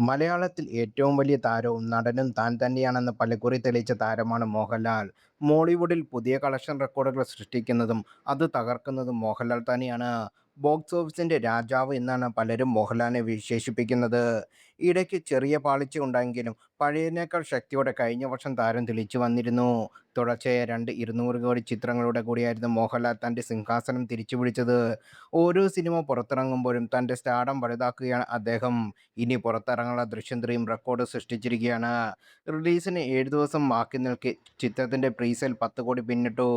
മലയാളത്തിൽ ഏറ്റവും വലിയ താരവും നടനും താൻ തന്നെയാണെന്ന് പലകുറി തെളിയിച്ച താരമാണ് മോഹൻലാൽ. മോളിവുഡിൽ പുതിയ കളക്ഷൻ റെക്കോർഡുകൾ സൃഷ്ടിക്കുന്നതും അത് തകർക്കുന്നതും മോഹൻലാൽ തന്നെയാണ്. ബോക്സ് ഓഫീസിന്റെ രാജാവ് എന്നാണ് പലരും മോഹൻലാലിനെ വിശേഷിപ്പിക്കുന്നത്. ഇടയ്ക്ക് ചെറിയ പാളിച്ച ഉണ്ടായെങ്കിലും പഴയതിനേക്കാൾ ശക്തിയോടെ കഴിഞ്ഞ വർഷം താരം തെളിയിച്ചു വന്നിരുന്നു. തുടർച്ചയായ രണ്ട് 200 കോടി ചിത്രങ്ങളുടെ കൂടിയായിരുന്നു മോഹൻലാൽ തന്റെ സിംഹാസനം തിരിച്ചുപിടിച്ചത്. ഓരോ സിനിമ പുറത്തിറങ്ങുമ്പോഴും തന്റെ സ്റ്റാർഡം വലുതാക്കുകയാണ് അദ്ദേഹം. ഇനി പുറത്തിറങ്ങാനുള്ള ദൃശ്യം 3 റെക്കോർഡ് സൃഷ്ടിച്ചിരിക്കുകയാണ്. റിലീസിന് 7 ദിവസം ബാക്കി നിൽക്കെ ചിത്രത്തിന്റെ പ്രീസെയിൽ 10 കോടി പിന്നിട്ടു.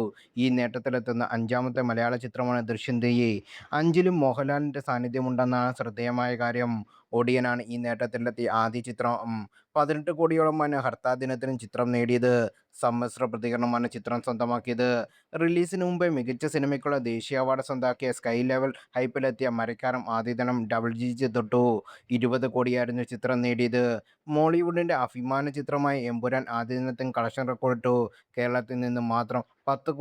ഈ നേട്ടത്തിലെത്തുന്ന അഞ്ചാമത്തെ മലയാള ചിത്രമാണ് ദൃശ്യം 3. അഞ്ചിലും മോഹൻലാലിന്റെ സാന്നിധ്യമുണ്ടെന്നാണ് ശ്രദ്ധേയമായ കാര്യം. ഒടിയനാണ് ഈ നേട്ടത്തിലെത്തിയ ആദ്യ ചിത്രം. 18 കോടിയോളമാണ് ഹർത്താൽ ദിനത്തിലും ചിത്രം നേടിയത്. സമ്മിശ്ര പ്രതികരണമാണ് ചിത്രം സ്വന്തമാക്കിയത്. റിലീസിന് മുമ്പേ മികച്ച സിനിമയ്ക്കുള്ള ദേശീയ അവാർഡ് സ്വന്തമാക്കിയ സ്കൈ ലെവൽ ഹൈപ്പിലെത്തിയ മരക്കാരം ആദ്യ ദിനം ഡബിൾ ഡിജിറ്റ് തൊട്ടു. 20 കോടിയായിരുന്നു ചിത്രം നേടിയത്. മോളിവുഡിന്റെ അഭിമാന ചിത്രമായ എമ്പുരാൻ ആദ്യ ദിനത്തിൽ കളക്ഷൻ റെക്കോർഡിട്ടു. കേരളത്തിൽ നിന്ന് മാത്രം 10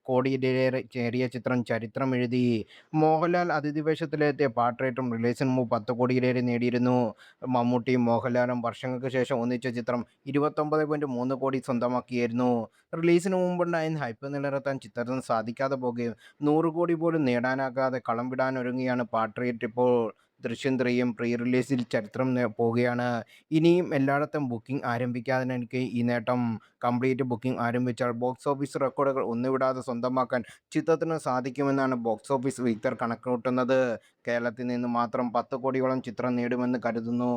കോടിയിലേറെ നേടിയ ചിത്രം ചരിത്രം എഴുതി. മോഹൻലാൽ അതിഥി വേഷത്തിലെത്തിയ പാട്രിയറ്റും റിലീസിന് മുമ്പ് 10 കോടിയിലേറെ നേടിയിരുന്നു. മമ്മൂട്ടിയും മോഹൻലാലും വർഷങ്ങൾക്ക് ശേഷം ഒന്നിച്ച ചിത്രം 29.3 കോടി സ്വന്തമാക്കിയിരുന്നു. റിലീസിന് മുമ്പുണ്ടായിരുന്ന ഹൈപ്പ് നിലനിർത്താൻ ചിത്രത്തിന് സാധിക്കാതെ പോകുകയും 100 കോടി പോലും നേടാനാകാതെ കളം വിടാനൊരുങ്ങുകയാണ് പാട്രിയറ്റ് ഇപ്പോൾ. ദൃശ്യം 3യും പ്രീ റിലീസിൽ ചരിത്രം പോവുകയാണ്. ഇനിയും എല്ലായിടത്തും ബുക്കിംഗ് ആരംഭിക്കാനിരിക്കെ ഈ നേട്ടം. കംപ്ലീറ്റ് ബുക്കിംഗ് ആരംഭിച്ചാൽ ബോക്സ് ഓഫീസ് റെക്കോർഡുകൾ ഒന്നുവിടാതെ സ്വന്തമാക്കാൻ ചിത്രത്തിന് സാധിക്കുമെന്നാണ് ബോക്സ് ഓഫീസ് വിദഗ്ധർ കണക്കുകൂട്ടുന്നത്. കേരളത്തിൽ നിന്ന് മാത്രം 10 കോടിയോളം ചിത്രം നേടുമെന്ന് കരുതുന്നു.